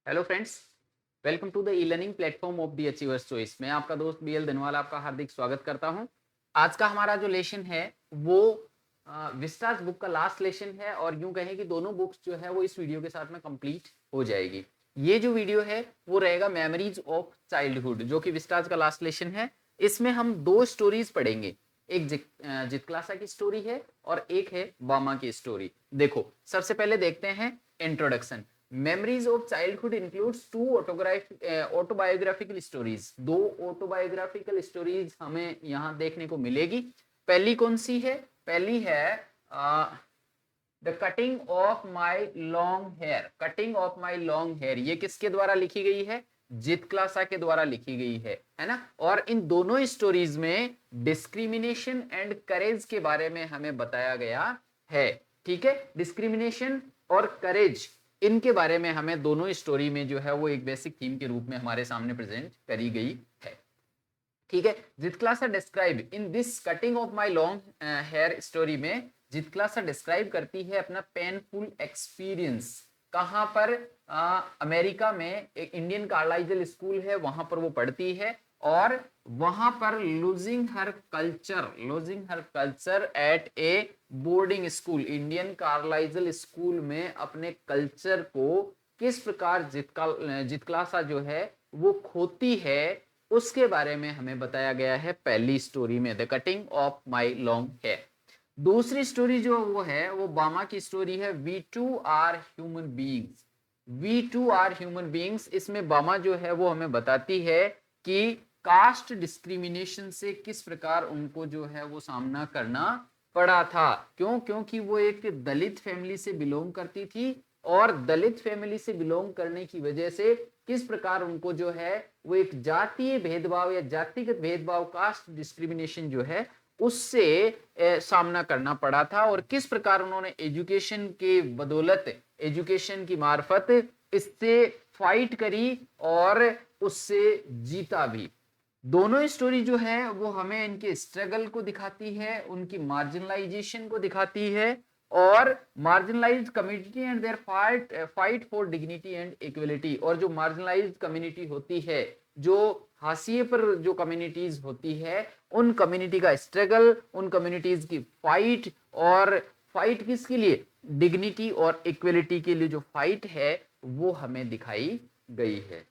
Hello friends, welcome to the e learning platform of the achievers choice. मैं आपका दोस्त BL Dhanwal आपका हार्दिक स्वागत करता हूं। आज का हमारा जो लेशन है वो विस्टास बुक का लास्ट लेशन है और यूं कहें कि दोनों बुक्स जो है वो इस वीडियो के साथ में कंप्लीट हो जाएगी। ये जो वीडियो है वो रहेगा मेमोरीज ऑफ चाइल्डहुड, जो कि विस्टास का लास्ट लेशन है। इसमें हम दो स्टोरीज पढ़ेंगे, एक जितक्लासा की स्टोरी है और एक है बामा की स्टोरी। देखो, सबसे पहले देखते हैं introduction. Memories of childhood includes two autobiographical stories. दो ऑटोबायोग्राफिकल स्टोरीज हमें यहां देखने को मिलेगी। पहली कौन सी है? पहली है the cutting of my long hair. Cutting of my long hair ये किसके द्वारा लिखी गई है? जितक्लासा के द्वारा लिखी गई है ना। और इन दोनों स्टोरीज में डिस्क्रिमिनेशन एंड करेज के बारे में हमें बताया गया है। ठीक है, डिस्क्रिमिनेशन और करेज, इनके बारे में हमें दोनों स्टोरी में जो है वो एक बेसिक थीम के रूप में हमारे सामने प्रेजेंट करी गई है। ठीक है, Zitkala Sa describe in this cutting of my long hair story में जितक्लासा डिस्क्राइब करती है अपना पेनफुल एक्सपीरियंस। कहां पर? अमेरिका में एक इंडियन कार्लाइजल स्कूल है, वहां पर वो पढ़ती है और वहां पर losing her culture at a boarding school, Indian Carlisle school में अपने कल्चर को किस प्रकार जितक्लासा जो है वो खोती है, उसके बारे में हमें बताया गया है पहली स्टोरी में, the cutting of my long hair. दूसरी स्टोरी जो वो है वो बामा की स्टोरी है, we too are human beings. We too are human beings, इसमें बामा जो है वो हमें बताती है कि कास्ट डिस्क्रिमिनेशन से किस प्रकार उनको जो है वो सामना करना पड़ा था। क्यों? क्योंकि वो एक दलित फैमिली से बिलोंग करती थी और दलित फैमिली से बिलोंग करने की वजह से किस प्रकार उनको जो है वो एक जातीय भेदभाव या जातिगत भेदभाव, कास्ट डिस्क्रिमिनेशन जो है उससे सामना करना पड़ा था और किस प्रकार उन्होंने एजुकेशन के बदौलत, एजुकेशन की मार्फत इससे फाइट करी और उससे जीता भी। दोनों स्टोरी जो है वो हमें इनके स्ट्रगल को दिखाती है, उनकी मार्जिनलाइजेशन को दिखाती है और marginalised community and their fight for dignity and equality. और जो मार्जिनलाइज्ड कम्युनिटी होती है, जो हाशिए पर जो कम्युनिटीज होती है, उन कम्युनिटी का स्ट्रगल, उन कम्युनिटीज की फाइट, और फाइट किसके लिए? डिग्निटी और इक्वलिटी के लिए जो फाइट है वो हमें दिखाई गई है।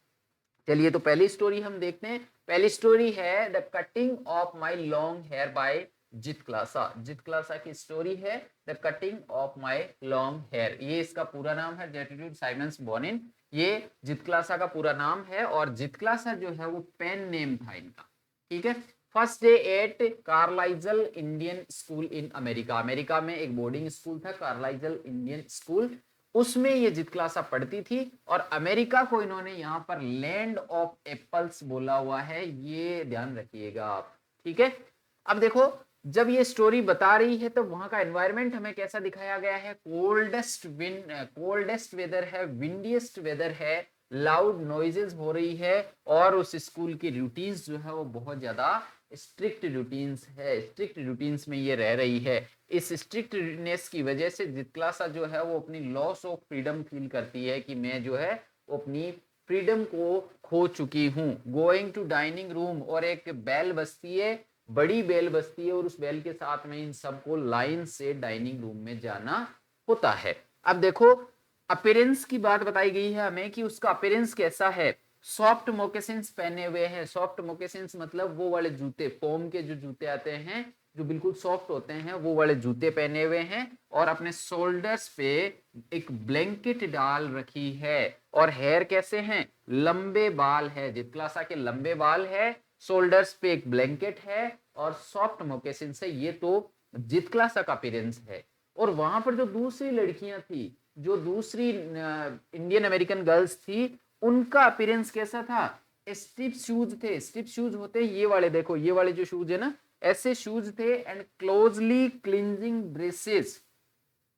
चलिए, तो पहली स्टोरी हम देखते हैं। पहली स्टोरी है the cutting of my long hair by Zitkala Sa. Zitkala Sa की स्टोरी है the cutting of my long hair. ये इसका पूरा नाम है, जर्ट्रूड साइमंस बोनिन। ये जितक्लासा का पूरा नाम है और जितक्लासा जो है वो पेन नेम था इनका। ठीक है। First day at Carlisle Indian school in America. America में एक बोर्डिंग स्कूल था, कार्लाइजल इंडियन स्कूल, उसमें ये जितक्लासा पढ़ती थी और अमेरिका को इन्होंने यहां पर लैंड ऑफ एप्पल्स बोला हुआ है, ये ध्यान रखिएगा आप। ठीक है। अब देखो, जब ये स्टोरी बता रही है तो वहां का एनवायरनमेंट हमें कैसा दिखाया गया है? कोल्डेस्ट वेदर है, विंडिएस्ट वेदर है, लाउड नॉइजेस हो रही है और उस स्कूल की रूटीन्स जो है वो बहुत ज्यादा स्ट्रिक्ट रूटीन्स है। स्ट्रिक्ट रूटीन्स में ये रह रही है। इस स्ट्रिक्टनेस की वजह से जितक्लासा जो है वो अपनी लॉस ऑफ फ्रीडम फील करती है कि मैं जो है वो अपनी फ्रीडम को खो चुकी हूँ। गोइंग टू डाइनिंग रूम, और एक बेल बजती है, बड़ी बेल बजती है और उस बेल के साथ में इन सबको लाइन से डाइनिंग रूम में जाना होता है। अब देखो, अपीयरेंस की बात बताई गई है हमें कि उसका अपीयरेंस कैसा है। सॉफ्ट मोकेसिन्स पहने हुए हैं। सॉफ्ट मोकेसिन्स मतलब वो वाले जूते, फोम के जो जूते आते हैं जो बिल्कुल सॉफ्ट होते हैं, वो वाले जूते पहने हुए हैं और अपने शोल्डर्स पे एक ब्लैंकेट डाल रखी है। और हेयर कैसे हैं? लंबे बाल है, जितक्लासा के लंबे बाल है, शोल्डर्स पे एक ब्लैंकेट है और सॉफ्ट मोकेसिन्स है। ये तो जितक्लासा का अपीयरेंस है। और वहां पर जो दूसरी लड़कियां थी, जो दूसरी इंडियन अमेरिकन गर्ल्स थी, उनका अपीयरेंस कैसा था? स्ट्रिप शूज थे। स्ट्रिप शूज होते हैं ये वाले, देखो ये वाले जो शूज है ना, ऐसे शूज थे। एंड क्लोजली क्लिंजिंग ड्रेसेस,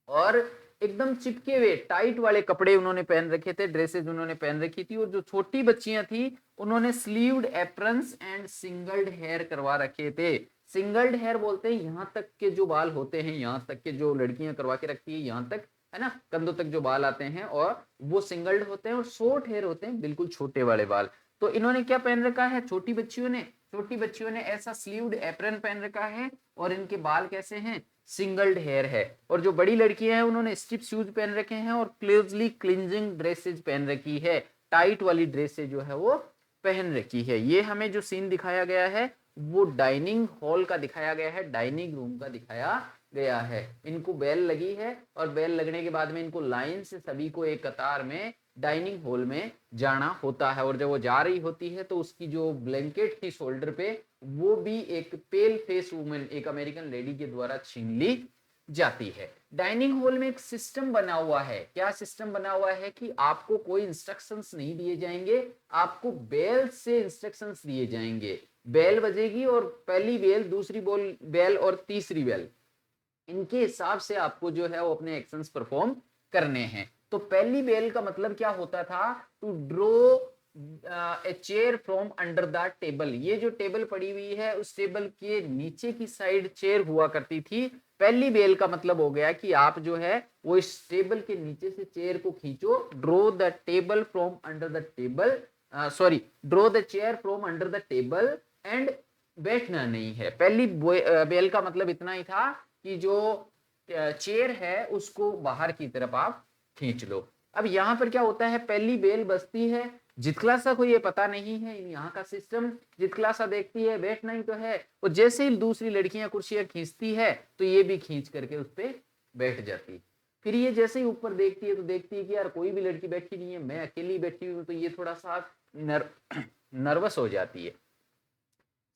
और एकदम चिपके हुए टाइट वाले कपड़े उन्होंने पहन रखे थे, ड्रेसेस उन्होंने पहन रखी थी। और जो छोटी बच्चियां थी उन्होंने sleeved aprons and shingled hair करवा रखे थे। सिंगल्ड हेयर बोलते हैं यहां तक के जो बाल होते हैं, यहां तक के जो लड़कियां करवा के रखती है यहां तक, है ना, कंधों तक जो बाल आते हैं, और वो सिंगल्ड होते हैं, और शॉर्ट हेयर होते हैं, बिल्कुल छोटे वाले बाल। तो इन्होंने क्या पहन रखा है, छोटी बच्चियों ने ऐसा स्लीव्ड एप्रन पहन रखा है, और इनके बाल कैसे हैं, सिंगल्ड हेयर है। और जो बड़ी लड़कियां हैं उन्होंने स्ट्रिप शूज पहन रखे हैं, और क्लोजली क्लिंजिंग ड्रेसेज पहन रखी है, टाइट वाली ड्रेसेज जो है वो पहन रखी है। ये हमें जो सीन दिखाया गया है वो डाइनिंग हॉल का दिखाया गया है, डाइनिंग रूम का दिखाया गया है। इनको बेल लगी है, और बेल लगने के बाद में इनको लाइन से सभी को एक कतार में डाइनिंग हॉल में जाना होता है। और जब वो जा रही होती है तो उसकी जो ब्लैंकेट थी शोल्डर पे, वो भी एक पेल फेस वुमन, एक अमेरिकन लेडी के द्वारा छीन ली जाती है। डाइनिंग हॉल में एक सिस्टम बना हुआ है। क्या सिस्टम बना हुआ है कि आपको कोई इंस्ट्रक्शंस नहीं दिए जाएंगे, आपको बेल से इंस्ट्रक्शंस दिए जाएंगे। बेल बजेगी, और पहली बेल, दूसरी बेल और तीसरी बेल, इनके हिसाब से आपको जो है वो अपने एक्शंस परफॉर्म करने हैं। तो पहली बेल का मतलब क्या होता था, to draw a chair from under the table. ये जो टेबल पड़ी हुई है उस टेबल के नीचे की साइड चेयर हुआ करती थी। पहली बेल का मतलब हो गया कि आप जो है वो इस टेबल के नीचे से चेयर को खींचो, draw the table from under the table, sorry, draw the chair from under the table, and बैठना नहीं है। पहली बेल का मतलब इतना ही था कि जो चेयर है उसको बाहर की तरफ आप खींच लो। अब यहाँ पर क्या होता है, पहली बेल बजती है, जितक्लासा को ये पता नहीं है, यहाँ का सिस्टम जितक्लासा देखती है बैठना ही तो है, और जैसे ही दूसरी लड़कियां कुर्सियां खींचती है तो ये भी खींच करके उस पर बैठ जाती। फिर ये जैसे ही ऊपर देखती है तो देखती है कि यार कोई भी लड़की बैठी नहीं है, मैं अकेली बैठी हूँ, तो ये थोड़ा सा नर्वस हो जाती है।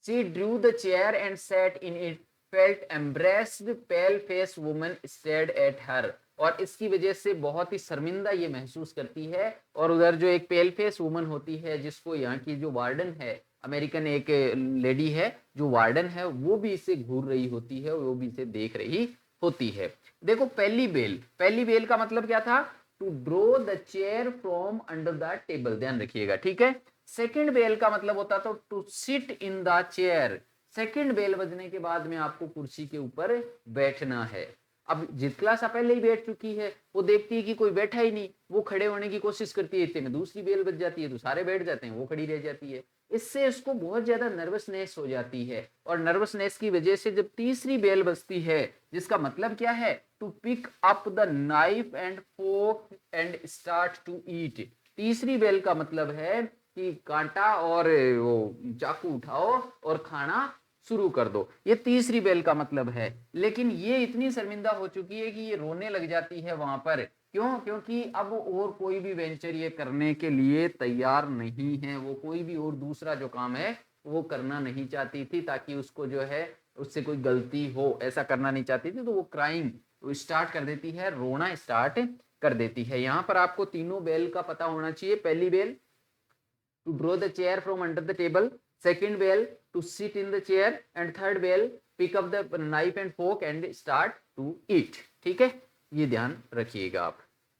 She drew the chair and sat in it, felt embarrassed, pale faced woman stared at her, और इसकी वजह से बहुत ही शर्मिंदा ये महसूस करती है। और उधर जो एक पेल फेस वुमन होती है, जिसको यहाँ की जो वार्डन है, अमेरिकन एक लेडी है जो वार्डन है, वो भी इसे घूर रही होती है, वो भी इसे देख रही होती है। देखो पहली बेल का मतलब क्या था, to draw the chair from under the table, ध्यान रखिएगा, ठीक है। सेकंड बेल का मतलब होता था to sit in the chair. Second bell बजने के बाद में आपको कुर्सी के ऊपर बैठना है। अब जितक्लासा पहले ही बैठ चुकी है, वो देखती है कि कोई बैठा ही नहीं, वो खड़े होने की कोशिश करती है, इतने में दूसरी बेल बज जाती है तो सारे बैठ जाते हैं, वो खड़ी रह जाती है। इससे उसको बहुत ज्यादा नर्वसनेस हो जाती है, और नर्वसनेस की वजह से जब तीसरी बेल बजती है, जिसका मतलब क्या है, to pick up the knife and fork and start to eat. तीसरी बेल का मतलब है कि कांटा और वो चाकू उठाओ और खाना शुरू कर दो, ये तीसरी बेल का मतलब है। लेकिन ये इतनी शर्मिंदा हो चुकी है कि ये रोने लग जाती है वहां पर। क्यों? क्योंकि अब और कोई भी वेंचर ये करने के लिए तैयार नहीं है, वो कोई भी और दूसरा जो काम है वो करना नहीं चाहती थी, ताकि उसको जो है उससे कोई गलती हो, ऐसा करना नहीं चाहती थी। तो वो क्राइम स्टार्ट कर देती है, रोना स्टार्ट कर देती है। यहाँ पर आपको तीनों बेल का पता होना चाहिए। पहली bell to draw the chair from under the table, second bell to sit in the chair, and third bell pick up the knife and fork and start to eat। ठीक है, ये ध्यान रखिएगा आप।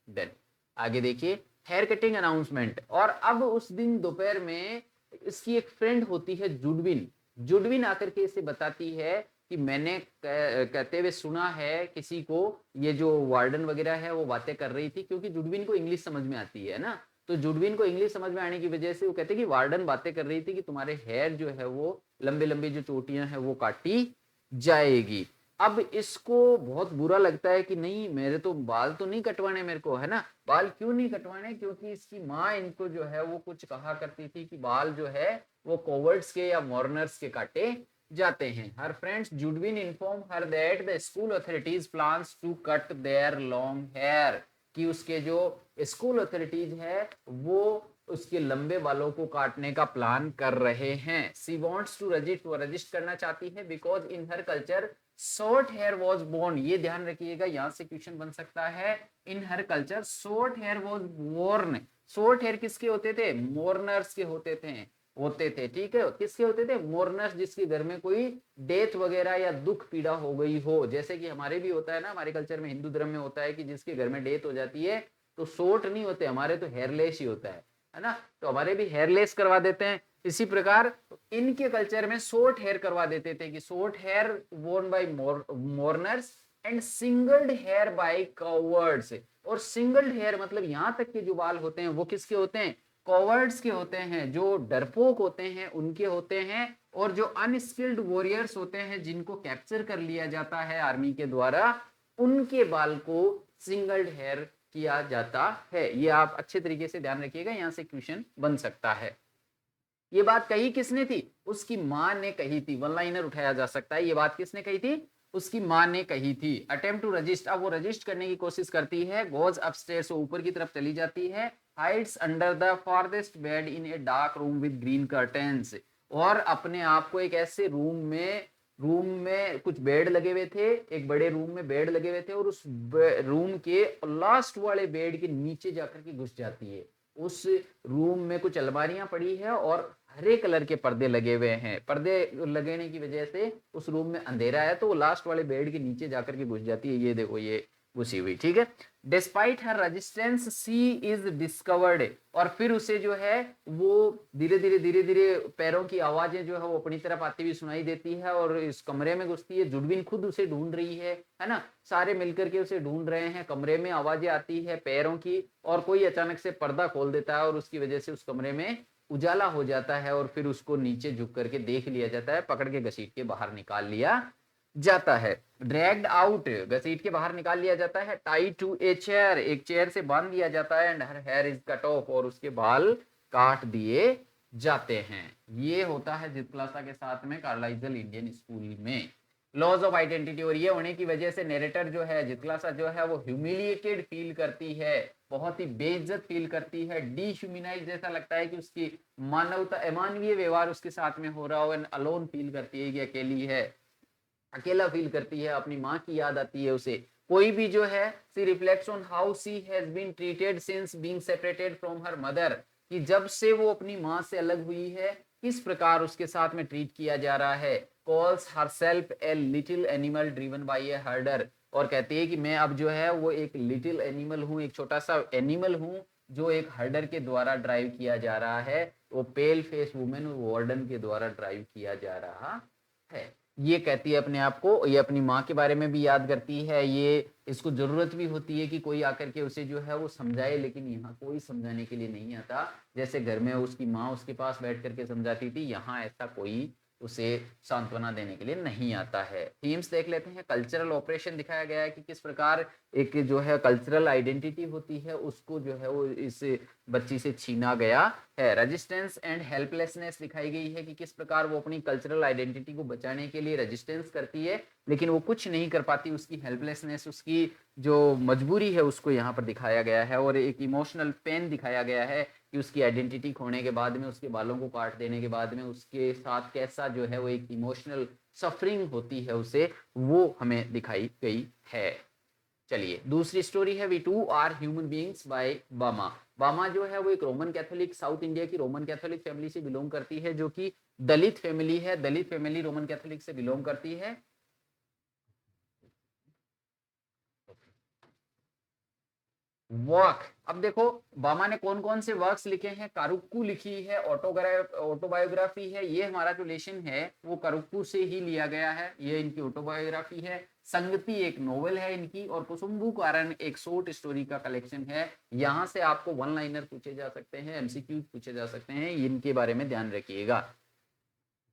देन आगे देखिए, हेयर कटिंग अनाउंसमेंट। और अब उस दिन दोपहर में इसकी एक फ्रेंड होती है जुडविन आकर के इसे बताती है कि मैंने कहते हुए सुना है किसी को, ये जो वार्डन वगैरह है वो बातें कर रही थी, क्योंकि जुडविन को इंग्लिश समझ में आती है ना, तो जुडविन को इंग्लिश समझ में आने की वजह से वो कहते हैं कि वार्डन बातें कर रही थी कि तुम्हारे हेयर जो है वो लंबे लंबे जो चोटियां हैं वो काटी जाएगी। अब इसको बहुत बुरा लगता है कि नहीं, मेरे तो बाल तो नहीं कटवाने मेरे को, है ना। बाल क्यों नहीं कटवाने? क्योंकि इसकी माँ इनको जो है वो कुछ कहा करती थी कि बाल जो है वो कोवर्ड्स के या मॉर्नर्स के काटे जाते हैं। Her friends Judewin inform her that the school authorities plans to cut their long hair, कि उसके जो स्कूल अथॉरिटीज है वो उसके लंबे बालों को काटने का प्लान कर रहे हैं। सी वांट्स टू रजिस्ट करना चाहती है, because in her culture short hair was worn. ये ध्यान रखिएगा, यहां से क्वेश्चन बन सकता है। In her culture short hair was worn. Short hair किसके होते थे? मोर्नर्स के होते थे, ठीक है। किसके होते थे? मोर्नर्स, जिसके घर में कोई डेथ वगैरह या दुख पीड़ा हो गई हो, जैसे कि हमारे भी होता है ना, हमारे कल्चर में, हिंदू धर्म में होता है कि जिसके घर में डेथ हो जाती है तो शॉर्ट नहीं होते, हमारे तो हेयरलेस ही होता है ना, तो हमारे भी हेयरलेस करवा देते हैं। इसी प्रकार इनके कल्चर में शॉर्ट हेयर करवा देते थे, कि short hair worn by mourners and shingled hair by cowards. और सिंगल्ड हेयर मतलब यहां तक के जो बाल होते हैं वो किसके होते हैं, कवर्ड्स के होते हैं, जो डरपोक होते हैं उनके होते हैं। और जो अनस्किल्ड वॉरियर्स होते हैं जिनको कैप्चर कर लिया जाता है आर्मी के द्वारा, उनके बाल को सिंगल्ड हेयर किया जाता है। ये आप अच्छे तरीके से ध्यान रखिएगा, यहां से क्वेश्चन बन सकता है। ये बात कही किसने थी, उसकी मां ने कही थी। वन लाइनर उठाया जा सकता है। ये बात किसने कही थी, उसकी मां ने कही थी। अटेम्प्ट टू रजिस्ट, अब वो रजिस्ट करने की कोशिश करती है। गोज अपस्टेयर्स, ऊपर की तरफ चली जाती है। Hides under the farthest bed in a dark room with green curtains, और अपने आप को एक ऐसे रूम में कुछ बेड लगे हुए थे, एक बड़े रूम में बेड लगे हुए थे, और उस रूम के लास्ट वाले बेड के नीचे जाकर के घुस जाती है। उस रूम में कुछ अलमारियां पड़ी है और हरे कलर के पर्दे लगे हुए हैं। पर्दे लगने की वजह से उस रूम में अंधेरा है, तो वो लास्ट वाले बेड के नीचे जाकर के घुस जाती है। ये देखो, ये घुसी हुई, ठीक है। Despite her resistance she is discovered, और फिर उसे जो है वो धीरे धीरे पैरों की आवाजें जो है वो अपनी तरफ आती हुई सुनाई देती है, और इस कमरे में घुसती है। जुडविन खुद उसे ढूंढ रही है ना, सारे मिलकर के उसे ढूंढ रहे हैं। कमरे में आवाजें आती है पैरों की, और कोई अचानक से पर्दा खोल देता है, और उसकी वजह से उस कमरे में उजाला हो जाता है, और फिर उसको नीचे झुक करके देख लिया जाता है, पकड़ के घसीट के बाहर निकाल लिया जाता है। ड्रैग्ड आउट, घसीट के बाहर निकाल लिया जाता है। टाई टू ए चेयर, एक चेयर से बांध दिया जाता है। And her here is cut off, और उसके बाल काट दिए जाते हैं। ये होता है जितक्लासा के साथ में कार्लाइजल इंडियन स्कूल में। लॉज ऑफ आइडेंटिटी, और ये होने की वजह से नरेटर जो है, जितक्लासा जो है वो ह्यूमिलिएटेड फील करती है, बहुत ही बेइज्जत फील करती है, डिह्यूमनाइज जैसा लगता है कि उसकी मानवता अमानवीय व्यवहार उसके साथ में हो रहा हो। एंड अलोन फील करती है कि अकेली है, अकेला फील करती है। अपनी माँ की याद आती है उसे। कोई भी जो है, she reflects on how she has been treated since being separated from her mother, कि जब से वो अपनी माँ से अलग हुई है किस प्रकार उसके साथ में ट्रीट किया जा रहा है। Calls herself a little animal driven by ए हर्डर, और कहती है कि मैं अब जो है वो एक लिटिल एनिमल हूँ, एक छोटा सा एनिमल हूँ जो एक हर्डर के द्वारा ड्राइव किया जा रहा है। वो पेल फेस वुमेन वार्डन के द्वारा ड्राइव किया जा रहा है। ये कहती है अपने आप को, ये अपनी माँ के बारे में भी याद करती है। ये इसको जरूरत भी होती है कि कोई आकर के उसे जो है वो समझाए, लेकिन यहाँ कोई समझाने के लिए नहीं आता। जैसे घर में उसकी माँ उसके पास बैठ करके समझाती थी, यहाँ ऐसा कोई उसे सांत्वना देने के लिए नहीं आता है। थीम्स देख लेते हैं। कल्चरल ऑपरेशन दिखाया गया है कि किस प्रकार एक जो है कल्चरल आइडेंटिटी होती है उसको जो है वो इस बच्ची से छीना गया है। रेजिस्टेंस एंड हेल्पलेसनेस दिखाई गई है कि किस प्रकार वो अपनी कल्चरल आइडेंटिटी को बचाने के लिए रेजिस्टेंस करती है, लेकिन वो कुछ नहीं कर पाती। उसकी हेल्पलेसनेस, उसकी जो मजबूरी है उसको यहाँ पर दिखाया गया है। और एक इमोशनल पेन दिखाया गया है कि उसकी आइडेंटिटी खोने के बाद में, उसके बालों को काट देने के बाद में उसके साथ कैसा जो है वो एक इमोशनल सफरिंग होती है उसे, वो हमें दिखाई गई है। चलिए दूसरी स्टोरी है we too are human beings by Bama. Bama जो है वो एक रोमन कैथोलिक, साउथ इंडिया की रोमन कैथोलिक फैमिली से बिलोंग करती है, जो कि दलित फैमिली है। दलित फैमिली रोमन कैथोलिक से बिलोंग करती है। वर्क, अब देखो बामा ने कौन कौन से वर्क्स लिखे हैं। कारुक्कू लिखी है, ऑटोबायोग्राफी है। ये हमारा जो लेशन है वो कारुक्कू से ही लिया गया है, ये इनकी ऑटोबायोग्राफी है। संगति एक नोवेल है इनकी, और कुसुम्बु कारण एक शॉर्ट स्टोरी का कलेक्शन है। यहाँ से आपको वन लाइनर पूछे जा सकते हैं, एमसीक्यू पूछे जा सकते हैं, इनके बारे में ध्यान रखिएगा।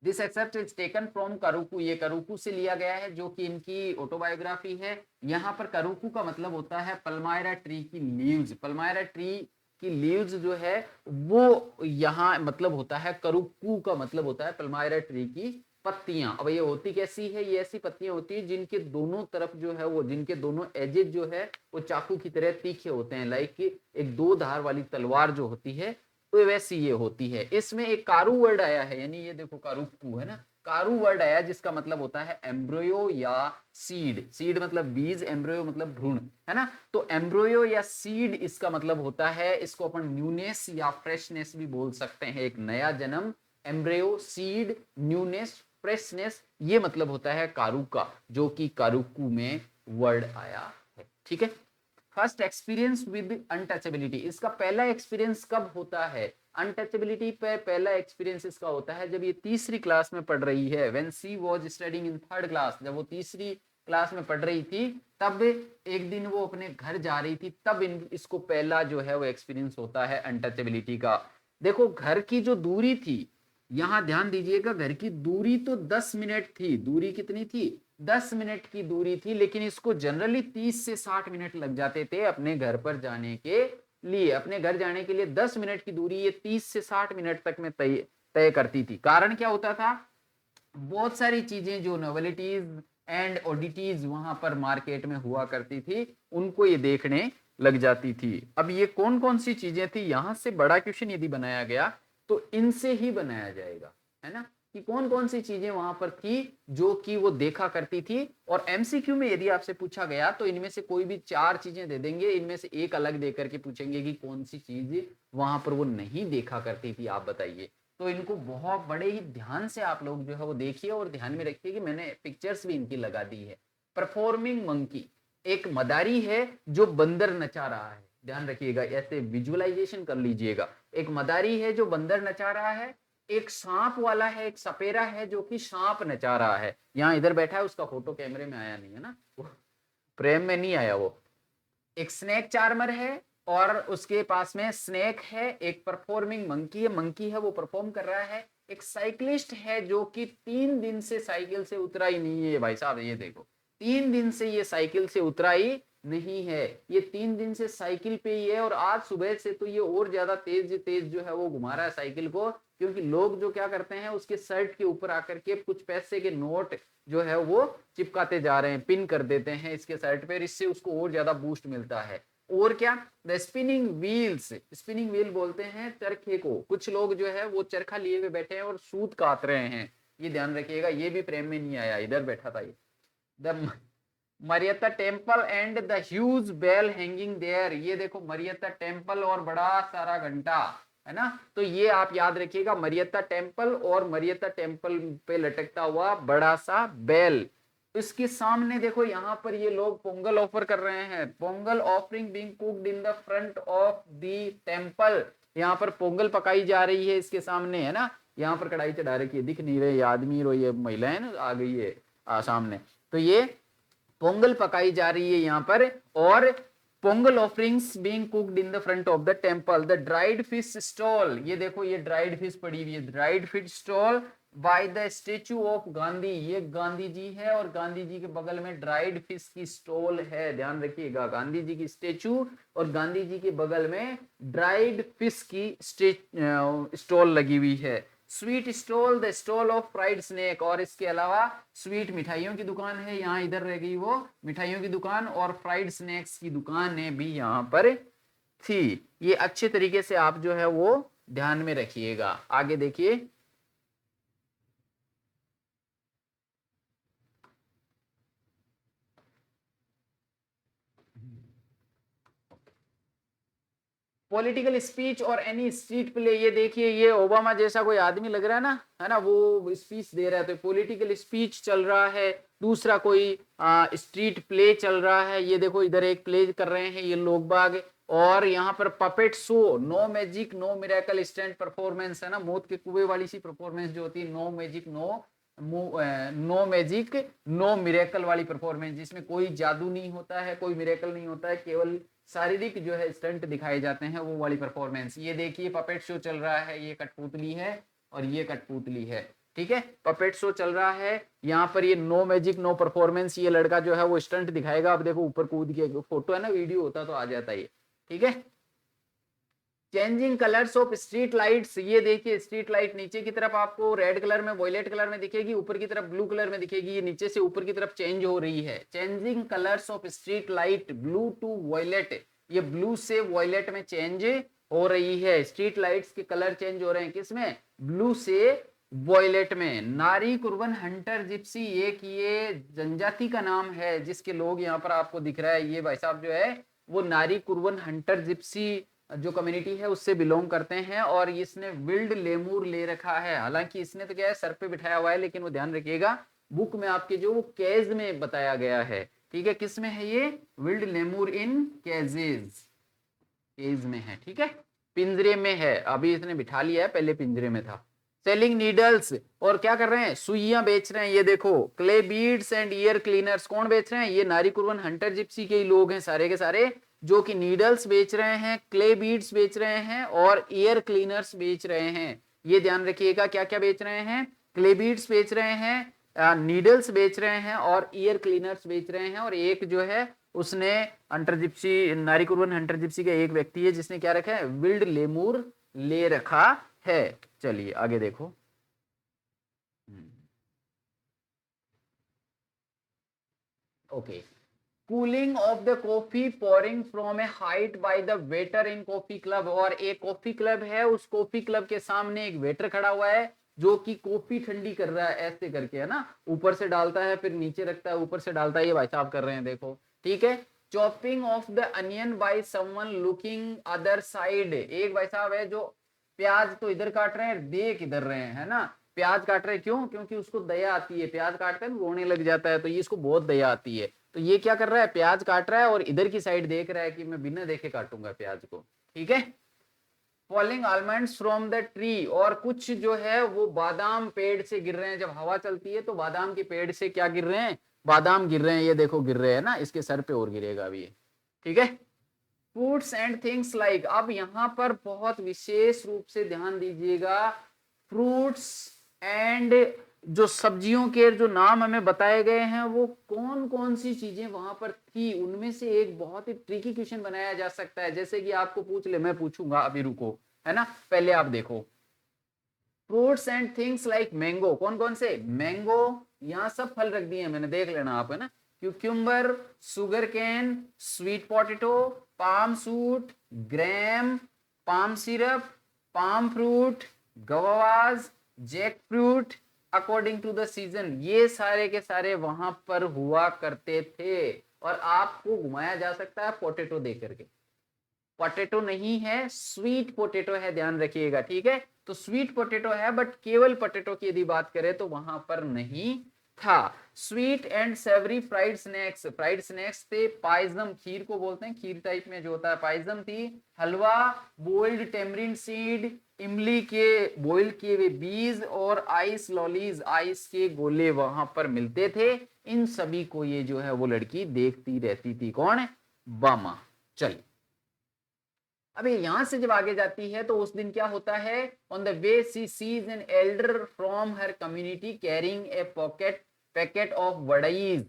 This excerpt is taken from Karukku, ये करुकू से लिया गया है जो कि इनकी ऑटोबायोग्राफी है। यहाँ पर करुकू का मतलब होता है पल्मायरा ट्री की लीव्स। पल्मायरा ट्री की लीव्स जो है वो यहाँ मतलब होता है, करुकू का मतलब होता है पल्मायरा ट्री की पत्तियां। अब ये होती कैसी है, ये ऐसी पत्तियां होती है जिनके दोनों तरफ जो है वो, जिनके दोनों एजेस जो है वो चाकू की तरह तीखे होते हैं, लाइक एक दो धार वाली तलवार जो होती है तो वैसी ये होती है। इसमें एक कारू वर्ड आया है, यानी ये देखो कारुक्कू है ना, कारू वर्ड आया जिसका मतलब होता है एम्ब्रोयो या सीड। सीड मतलब बीज, एम्ब्रोयो मतलब भ्रूण, है ना। तो एम्ब्रोयो या सीड इसका मतलब होता है, इसको अपन न्यूनेस या फ्रेशनेस भी बोल सकते हैं। एक नया जन्म, एम्ब्रोयो, सीड, न्यूनेस, फ्रेशनेस, ये मतलब होता है कारू का, जो कि कारुक्कू में वर्ड आया है। ठीक है। फर्स्ट एक्सपीरियंस विद अनटचेबिलिटी, इसका पहला एक्सपीरियंस कब होता है। अनटचेबिलिटी पे पहला एक्सपीरियंस इसका होता है जब ये तीसरी क्लास में पढ़ रही है। When she was studying in third class, जब वो तीसरी क्लास में पढ़ रही थी, तब एक दिन वो अपने घर जा रही थी, तब इसको पहला जो है वो एक्सपीरियंस होता है अनटचेबिलिटी का। देखो घर की जो दूरी थी, यहां ध्यान दीजिएगा, घर की दूरी तो 10 मिनट थी। दूरी कितनी थी? 10 मिनट की दूरी थी, लेकिन इसको जनरली 30 से 60 मिनट लग जाते थे अपने घर पर जाने के लिए। अपने घर जाने के लिए 10 मिनट की दूरी ये 30 से 60 मिनट तक में तय करती थी। कारण क्या होता था? बहुत सारी चीजें जो नोवेलिटीज एंड ओडिटीज वहां पर मार्केट में हुआ करती थी, उनको ये देखने लग जाती थी। अब ये कौन कौन सी चीजें थी, यहां से बड़ा क्वेश्चन यदि बनाया गया तो इनसे ही बनाया जाएगा, है ना, कि कौन कौन सी चीजें वहां पर थी जो कि वो देखा करती थी। और एमसीक्यू में यदि आपसे पूछा गया तो इनमें से कोई भी 4 चीजें दे देंगे, इनमें से एक अलग दे करके पूछेंगे कि कौन सी चीज वहां पर वो नहीं देखा करती थी, आप बताइए। तो इनको बहुत बड़े ही ध्यान से आप लोग जो है वो देखिए और ध्यान में रखिए कि मैंने पिक्चर्स भी इनकी लगा दी है। परफॉर्मिंग मंकी, एक मदारी है जो बंदर नचा रहा है, ध्यान रखिएगा, ऐसे विजुअलाइजेशन कर लीजिएगा। एक मदारी है जो बंदर नचा रहा है, एक सांप वाला है, एक सपेरा है जो कि सांप नचा रहा है। यहाँ इधर बैठा है, उसका फोटो कैमरे में आया नहीं है ना, फ्रेम में नहीं आया वो। एक स्नेक चार्मर है और उसके पास में स्नेक है। एक परफॉर्मिंग मंकी है, मंकी है वो परफॉर्म कर रहा है। एक साइकिलिस्ट है जो कि 3 दिन से साइकिल से उतरा ही नहीं है भाई साहब, ये देखो 3 दिन से ये साइकिल से उतरा ही नहीं है, ये 3 दिन से साइकिल पे ही है। और आज सुबह से तो ये और ज्यादा तेज तेज जो है वो घुमा रहा है साइकिल को, क्योंकि लोग जो क्या करते हैं उसके शर्ट के ऊपर आकर के कुछ पैसे के नोट जो है वो चिपकाते जा रहे हैं, पिन कर देते हैं इसके शर्ट पे, इससे उसको और ज्यादा बूस्ट मिलता है। और क्या, the spinning wheels, spinning wheel बोलते हैं चरखे को, कुछ लोग जो है वो चरखा लिए हुए बैठे हैं और सूत काट रहे हैं, ये ध्यान रखिएगा। ये भी फ्रेम में नहीं आया, इधर बैठा था ये। The Mariyatha temple and the huge bell hanging there, ये देखो मरियता टेम्पल और बड़ा सारा घंटा, है ना। तो ये आप याद रखिएगा, मरियता टेम्पल और मरियता टेम्पल पे लटकता हुआ बड़ा सा बेल। इसके सामने देखो यहाँ पर ये लोग पोंगल ऑफर कर रहे हैं, Pongal offering being cooked in the front of the temple. यहाँ पर पोंगल पकाई जा रही है इसके सामने, है ना। यहाँ पर कढ़ाई चढ़ा रखी है, दिख नहीं रहे ये आदमी और ये महिला है ना, आ गई है सामने। तो ये पोंगल पकाई जा रही है यहाँ पर, और Pongal offerings being cooked in the front of the temple. The dried fish stall, ये देखो ये ड्राइड फिश पड़ी हुई है, dried fish stall by the statue of Gandhi, ये गांधी जी है और गांधी जी के बगल में ड्राइड फिश की स्टॉल है, ध्यान रखिएगा। गांधी जी की स्टेचू और गांधी जी के बगल में ड्राइड फिश की स्टॉल लगी हुई है। Sweet stall, the stall of fried snack, और इसके अलावा स्वीट मिठाइयों की दुकान है, यहाँ इधर रह गई वो मिठाइयों की दुकान, और फ्राइड स्नैक्स की दुकान भी यहाँ पर थी। ये अच्छे तरीके से आप जो है वो ध्यान में रखिएगा। आगे देखिए, पॉलिटिकल स्पीच और एनी स्ट्रीट प्ले, ये देखिए ये ओबामा जैसा कोई आदमी लग रहा है ना, है ना, वो स्पीच दे रहा है, तो पॉलिटिकल स्पीच चल रहा है। दूसरा कोई स्ट्रीट प्ले चल रहा है, ये देखो इधर एक प्ले कर रहे हैं ये लोग बाग। और यहाँ पर puppet show, no magic no miracle stand performance, है ना, मौत के कुएं वाली सी परफॉर्मेंस जो होती है, नो मैजिक नो मिरेकल वाली परफॉर्मेंस, जिसमें कोई जादू नहीं होता है, कोई मिरेकल नहीं होता है, केवल शारीरिक जो है स्टंट दिखाए जाते हैं, वो वाली परफॉर्मेंस। ये देखिए पपेट शो चल रहा है, ये कठपुतली है और ये कठपुतली है, ठीक है, पपेट शो चल रहा है। यहाँ पर ये नो मैजिक नो परफॉर्मेंस, ये लड़का जो है वो स्टंट दिखाएगा। अब देखो ऊपर कूद के, फोटो है ना, वीडियो होता तो आ जाता है, ठीक है। Changing colours of street lights, ये देखिए स्ट्रीट लाइट नीचे की तरफ आपको रेड कलर में, वॉयलेट कलर में दिखेगी, ऊपर की तरफ ब्लू कलर में दिखेगी, ये नीचे से ऊपर की तरफ चेंज हो रही है। Changing colours of street light, blue to violet, ये ब्लू से वॉयलेट में चेंज हो रही है। स्ट्रीट लाइट्स के कलर चेंज हो रहे हैं, किसमें? ब्लू से वॉयलेट में। नारी कुर्बन हंटर जिप्सी, एक ये जनजाति का नाम है जिसके लोग यहाँ पर आपको दिख रहा है, ये भाई साहब जो है वो नारी कुर्बन हंटर जिप्सी जो कम्युनिटी है उससे बिलोंग करते हैं। और इसने विल्ड लेमूर ले रखा है, हालांकि इसने तो क्या है सर पे बिठाया हुआ है, लेकिन वो ध्यान रखिएगा बुक में आपके जो केज में बताया गया है, ठीक है, किस में है ये? विल्ड लेमूर इन केजेज, केज में है, ठीक है, पिंजरे में है। अभी इसने बिठा लिया है, पहले पिंजरे में था, सेलिंग नीडल्स, और क्या कर रहे हैं, सुइयां बेच रहे हैं। ये देखो clay beads and year cleaners, कौन बेच रहे हैं, ये नारीकुर्वन हंटर जिप्सी के ही लोग हैं सारे के सारे, जो कि नीडल्स बेच रहे हैं, क्ले बीड्स बेच रहे हैं और ईयर क्लीनर्स बेच रहे हैं। ये ध्यान रखिएगा, क्या क्या बेच रहे हैं, क्ले बीड्स बेच रहे हैं, नीडल्स बेच रहे हैं और ईयर क्लीनर्स बेच रहे हैं। और एक जो है उसने हंटर जिप्सी, नारीकुर्वन हंटर जिप्सी का एक व्यक्ति है जिसने क्या रखा है, विल्ड लेमूर ले रखा है। चलिए आगे देखो। Okay, cooling of the coffee pouring from A height by the waiter in coffee club, और एक कॉफी क्लब है, उस कॉफी क्लब के सामने एक वेटर खड़ा हुआ है जो कि कॉफी ठंडी कर रहा है, ऐसे करके, है ना, ऊपर से डालता है फिर नीचे रखता है, ऊपर से डालता है, ये भाई साहब कर रहे हैं, देखो, ठीक है। Chopping of the onion by someone looking other side, एक भाई साहब है जो प्याज तो इधर काट रहे हैं, देख इधर रहे हैं, है ना, प्याज काट रहे हैं, क्यों, क्योंकि उसको दया आती है, प्याज काटते हैं रोने लग जाता है, तो ये इसको बहुत दया आती है, तो ये क्या कर रहा है, प्याज काट रहा है और इधर की साइड देख रहा है कि मैं बिना देखे काटूंगा प्याज को, ठीक है। Falling almonds from the tree, और कुछ जो है वो बादाम पेड़ से गिर रहे हैं, जब हवा चलती है तो बादाम के पेड़ से क्या गिर रहे हैं, बादाम गिर रहे हैं, ये देखो गिर रहे हैं ना, इसके सर पे और गिरेगा अभी ये, ठीक है। फ्रूट्स एंड थिंग्स लाइक, अब यहां पर बहुत विशेष रूप से ध्यान दीजिएगा, फ्रूट्स एंड, जो सब्जियों के जो नाम हमें बताए गए हैं वो कौन कौन सी चीजें वहां पर थी, उनमें से एक बहुत ही ट्रिकी क्वेश्चन बनाया जा सकता है, जैसे कि आपको पूछ ले, मैं पूछूंगा अभी, रुको, है ना, पहले आप देखो, fruits and things like mango, कौन कौन से, मैंगो, यहां सब फल रख दिए मैंने, देख लेना आप, है ना, cucumber, sugar cane, sweet potato, palm shoot, gram, palm syrup, palm fruit, guavas, jackfruit, according to the season, ये सारे के सारे वहां पर हुआ करते थे। और आपको घुमाया जा सकता है पोटैटो दे करके, पोटैटो नहीं है, स्वीट पोटैटो है, ध्यान रखिएगा, ठीक है। तो स्वीट पोटैटो है, बट केवल पोटैटो की यदि बात करें तो वहां पर नहीं था। Sweet and savoury fried snacks, fried snacks थे, पायसम, खीर को बोलते हैं, खीर टाइप में जो होता है, पायसम थी, हलवा, बोइल्ड टेमरिन सीड, इमली के बॉइल किए हुए बीज, और आइस लॉलीज, आइस के गोले वहां पर मिलते थे। इन सभी को ये जो है वो लड़की देखती रहती थी, कौन, बामा। चलिए अभी यहां से जब आगे जाती है तो उस दिन क्या होता है, on the way she sees an elder from her community carrying a pocket packet of vadais.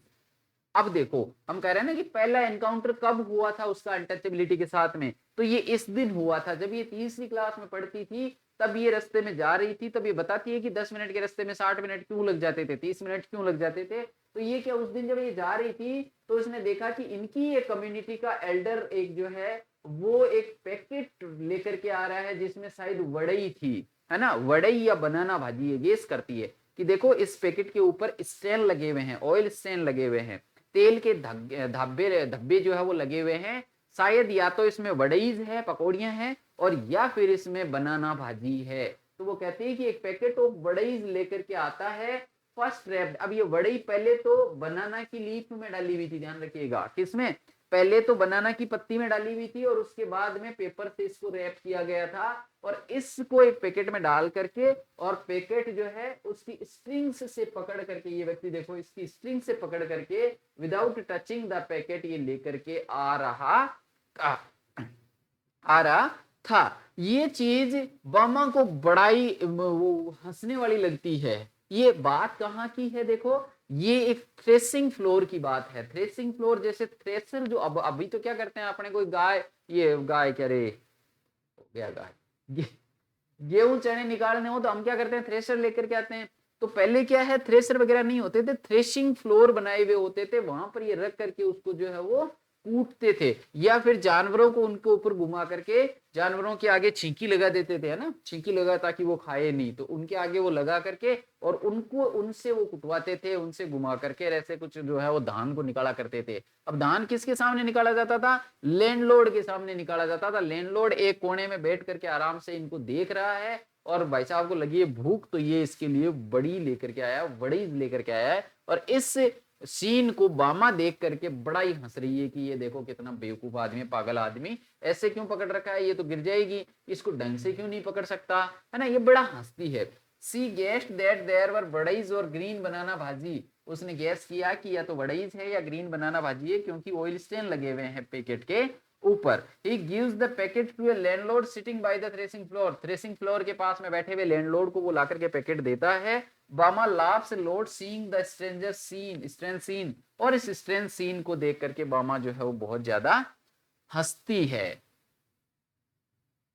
अब देखो हम कह रहे हैं ना कि पहला एनकाउंटर कब हुआ था उसका अनटचेबिलिटी के साथ में, तो ये इस दिन हुआ था जब ये तीसरी क्लास में पढ़ती थी, तब ये रास्ते में जा रही थी, तब ये बताती है कि 10 मिनट के रास्ते में 60 मिनट क्यों लग जाते थे, 30 मिनट क्यों लग जाते थे। तो ये क्या, उस दिन जब ये जा रही थी तो इसने देखा कि इनकी ये कम्युनिटी का एल्डर एक जो है वो एक पैकेट लेकर के आ रहा है जिसमें शायद वड़ई थी, है ना, वड़ई या बनाना भाजी है, गेस करती है कि देखो इस पैकेट के ऊपर स्टैंड लगे हुए हैं, ऑयल स्टैंड लगे हुए हैं, तेल के धब्बे धब्बे जो है वो लगे हुए हैं, शायद या तो इसमें वड़ईज है, पकौड़ियां हैं, और या फिर इसमें बनाना भाजी है। तो वो कहते हैं कि एक पैकेट ऑफ वड़ईज लेकर के आता है, फर्स्ट रैप्ड। अब ये वड़ई पहले तो बनाना की लीफ में डाली हुई थी, ध्यान रखिएगा, किसमें, पहले तो बनाना की पत्ती में डाली हुई थी और उसके बाद में पेपर से इसको रैप किया गया था, और इसको एक पैकेट में डाल करके, और पैकेट जो है उसकी स्ट्रिंग्स से पकड़ करके, ये व्यक्ति देखो इसकी स्ट्रिंग से पकड़ करके विदाउट टचिंग द पैकेट ये लेकर के आ रहा था। ये चीज बामा को बड़ाई वो हंसने वाली लगती है। ये बात कहाँ की है, देखो ये एक थ्रेसिंग फ्लोर की बात है। थ्रेसिंग फ्लोर जैसे थ्रेसर जो अब अभी तो क्या करते हैं अपने, कोई गाय, ये गाय कह रहे गया गाय गेहूं चने निकालने हो तो हम क्या करते हैं, थ्रेसर लेकर के आते हैं। तो पहले क्या है, थ्रेसर वगैरह नहीं होते थे, थ्रेशिंग फ्लोर बनाए हुए होते थे, वहां पर ये रख करके उसको जो है वो कूटते थे, या फिर जानवरों को उनके ऊपर घुमा करके जानवरों के आगे छींकी लगा देते थे, है ना, छींकी लगा ताकि वो खाए नहीं, तो उनके आगे वो लगा करके और उनको उनसे वो कुटवाते थे, उनसे घुमा करके ऐसे कुछ जो है वो धान को निकाला करते थे। अब धान किसके सामने निकाला जाता था, लैंडलॉर्ड के सामने निकाला जाता था। लैंडलॉर्ड एक कोने में बैठ करके आराम से इनको देख रहा है, और भाई साहब को लगी है भूख, तो ये इसके लिए बड़ी लेकर के आया, बड़ी लेकर के आया है, और इस सीन को बामा देख करके बड़ा ही हंस रही है कि ये देखो कितना बेवकूफ आदमी, पागल आदमी, ऐसे क्यों पकड़ रखा है, ये तो गिर जाएगी, इसको ढंग से क्यों नहीं पकड़ सकता, है ना, ये बड़ा हंसती है। सी गेस्ड दैट देयर वर वड़ईज और ग्रीन बनाना भाजी, उसने गैस किया कि या तो वड़ईज है या ग्रीन बनाना भाजी है, क्योंकि ऑयल स्टेन लगे हुए हैं पैकेट के ऊपर। He gives the packet to a landlord sitting by the threshing floor, threshing floor के पास में बैठे हुए लैंडलॉर्ड को वो लाकर के पैकेट देता है। Bama laughs lord seeing the stranger scene, strange scene, और इस स्ट्रेंज सीन को देख करके बामा जो है वो बहुत ज्यादा हंसती है।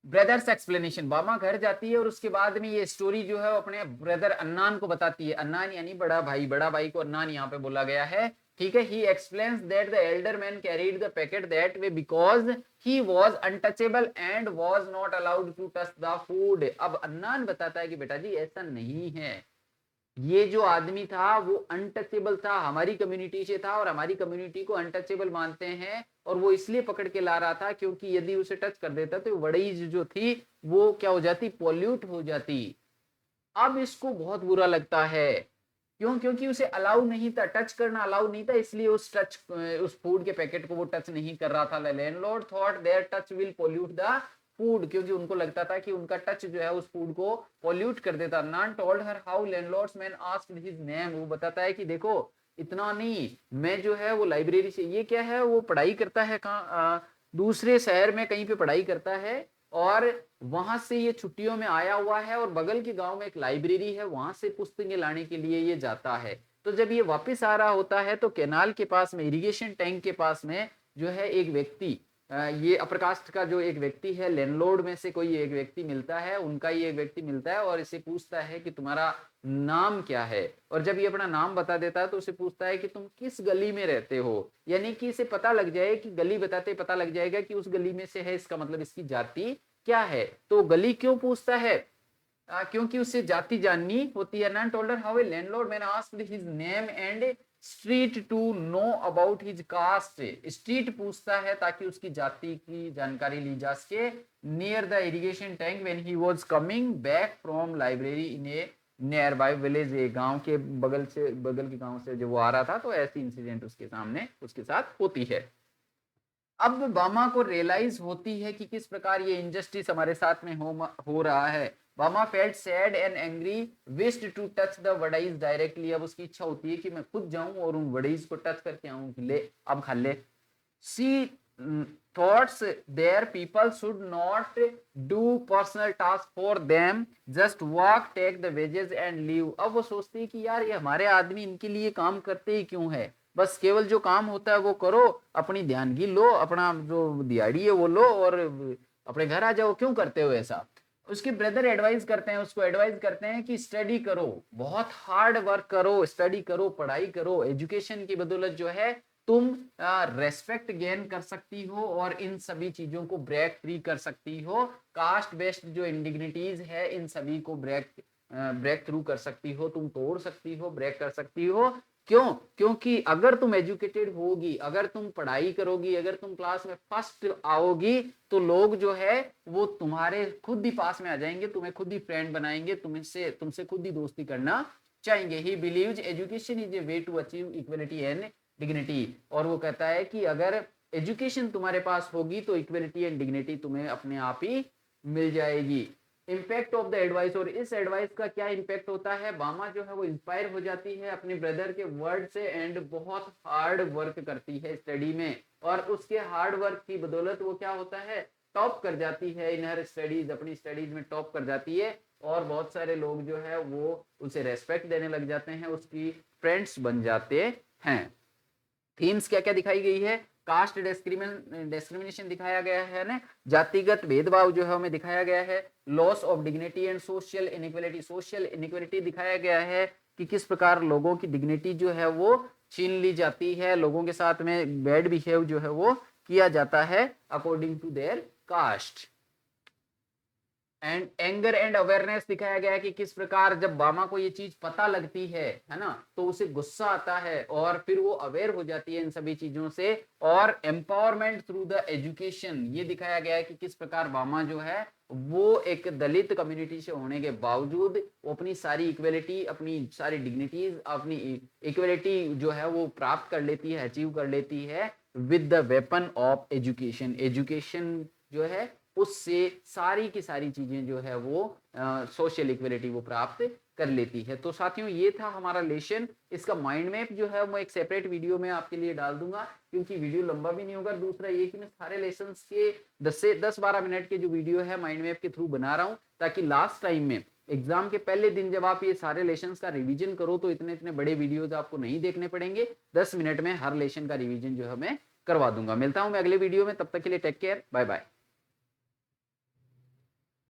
ब्रदर्स एक्सप्लेनेशन, बामा घर जाती है और उसके बाद में ये स्टोरी जो है वो अपने ब्रदर अन्नान को बताती है। अन्नान यानी बड़ा भाई, बड़ा भाई को अन्नान यहाँ पे बोला गया है, ठीक है। He explains that the elder man carried the packet that way because he was untouchable and was not allowed to touch the food. अब अन्नान बताता है कि बेटा जी ऐसा नहीं है, ये जो आदमी था वो अनटचेबल था, हमारी कम्युनिटी से था और हमारी कम्युनिटी को अनटचेबल मानते हैं, और वो इसलिए पकड़ के ला रहा था क्योंकि यदि उसे टच कर देता तो वड़ीज जो थी वो क्या हो जाती, पॉल्यूट हो जाती। अब इसको बहुत बुरा लगता है, क्यों? क्योंकि उसे अलाउ नहीं था, टच करना अलाउ नहीं था, इसलिए उस फूड के पैकेट को वो टच नहीं कर रहा था। Landlord thought their touch will pollute the food, क्योंकि उनको लगता था कि उनका टच जो है उस फूड को पोल्यूट कर देता। Non told her how landlords man asked his name, वो बताता है कि देखो इतना नहीं, मैं जो है वो लाइब्रेरी से, ये क्या है, वो पढ़ाई करता है कहाँ, दूसरे शहर में कहीं पे पढ़ाई करता है, और वहां से ये छुट्टियों में आया हुआ है, और बगल के गांव में एक लाइब्रेरी है, वहां से पुस्तकें लाने के लिए ये जाता है। तो जब ये वापस आ रहा होता है तो कैनाल के पास में, इरिगेशन टैंक के पास में जो है एक व्यक्ति, ये अपर कास्ट का जो एक व्यक्ति है, लैंडलॉर्ड में से कोई एक व्यक्ति मिलता है, उनका ये एक व्यक्ति मिलता है और इसे पूछता है कि तुम्हारा नाम क्या है। और जब ये अपना नाम बता देता है तो उसे पूछता है कि तुम किस गली में रहते हो, यानी कि इसे पता लग जाए कि गली बताते पता लग जाएगा कि उस गली में से है, इसका मतलब इसकी जाति क्या है। तो गली क्यों पूछता है, क्योंकि उसे जाति जाननी होती है। Annan told how a landlord man asked his name and street to know about his caste, street पूछता है ताकि उसकी जाति की जानकारी ली जा सके। Near the irrigation tank when he was coming back from library in A near by village, गांव के बगल के गांव से जब वो आ रहा था तो ऐसी इंसिडेंट उसके सामने उसके साथ होती है। अब बामा को रियलाइज होती है कि किस प्रकार ये इनजस्टिस हमारे साथ में हो रहा है। Bama felt sad and angry, wished to touch the vadais directly, अब उसकी इच्छा होती है कि मैं खुद जाऊं और उन वड़ईज को टच करके आऊं, ले अब खा ले। She thoughts their people should not do personal task for them, just walk take the wages and leave. अब वो सोचती है कि यार ये हमारे आदमी इनके लिए काम करते ही क्यों है, बस केवल जो काम होता है वो करो, अपनी ध्यानगी लो, अपना जो दिहाड़ी है वो लो और अपने घर आ जाओ, क्यों करते हो ऐसा। उसके ब्रदर एडवाइस करते हैं, उसको एडवाइस करते हैं कि स्टडी करो, बहुत हार्ड वर्क करो, स्टडी करो, पढ़ाई करो, एजुकेशन की बदौलत जो है तुम रेस्पेक्ट गेन कर सकती हो और इन सभी चीजों को ब्रेक फ्री कर सकती हो। कास्ट बेस्ड जो इंडिग्निटीज है इन सभी को ब्रेक थ्रू कर सकती हो, तुम तोड़ सकती हो, ब्रेक कर सकती हो। क्यों? क्योंकि अगर तुम एजुकेटेड होगी, अगर तुम पढ़ाई करोगी, अगर तुम क्लास में फर्स्ट आओगी तो लोग जो है वो तुम्हारे खुद ही पास में आ जाएंगे, तुम्हें खुद ही फ्रेंड बनाएंगे, तुमसे खुद ही दोस्ती करना चाहेंगे। He believes education is a way to achieve equality and dignity, और वो कहता है कि अगर एजुकेशन तुम्हारे पास होगी तो इक्वलिटी एंड डिग्निटी तुम्हें अपने आप ही मिल जाएगी। इम्पैक्ट ऑफ द एडवाइस, और इस एडवाइस का क्या इम्पैक्ट होता है, बामा जो है वो इंस्पायर हो जाती है अपने ब्रदर के वर्ड से एंड बहुत हार्ड वर्क करती है स्टडी में, और उसके हार्ड वर्क की बदौलत वो क्या होता है, टॉप कर जाती है इन हर स्टडीज, अपनी स्टडीज में टॉप कर जाती है, और बहुत सारे लोग जो है वो उसे रेस्पेक्ट देने लग जाते हैं, उसकी फ्रेंड्स बन जाते हैं। थीम्स क्या क्या दिखाई गई है, कास्ट डिस्क्रिमिनेशन दिखाया गया है ना, जातिगत भेदभाव जो है हमें दिखाया गया है, loss of dignity and social inequality दिखाया गया है कि किस प्रकार लोगों की डिग्निटी जो है वो छीन ली जाती है, लोगों के साथ में बैड बिहेव जो है वो किया जाता है according to their caste. And anger and awareness दिखाया गया है कि किस प्रकार जब बामा को ये चीज पता लगती है ना, तो उसे गुस्सा आता है और फिर वो अवेयर हो जाती है इन सभी चीजों से। और एम्पावरमेंट थ्रू द एजुकेशन, ये दिखाया गया है कि किस प्रकार बामा जो है वो एक दलित कम्युनिटी से होने के बावजूद वो अपनी सारी इक्वलिटी, अपनी सारी डिग्निटीज, अपनी इक्वलिटी जो है वो प्राप्त कर लेती है, अचीव कर लेती है with the weapon of education. Education जो है उससे सारी की सारी चीजें जो है वो सोशल इक्वलिटी वो प्राप्त कर लेती है। तो साथियों ये था हमारा लेशन। इसका माइंड मैप जो है मैं एक सेपरेट वीडियो में आपके लिए डाल दूंगा, क्योंकि वीडियो लंबा भी नहीं होगा। दूसरा ये कि मैं सारे लेसन के 10 से 12 मिनट के जो वीडियो है माइंड मैप के थ्रू बना रहा हूँ, ताकि लास्ट टाइम में एग्जाम के पहले दिन जब आप ये सारे लेसन का रिवीजन करो तो इतने इतने बड़े वीडियोज आपको नहीं देखने पड़ेंगे। 10 मिनट में हर लेसन का रिवीजन जो है मैं करवा दूंगा। मिलता हूं मैं अगले वीडियो में, तब तक के लिए टेक केयर, बाय बाय।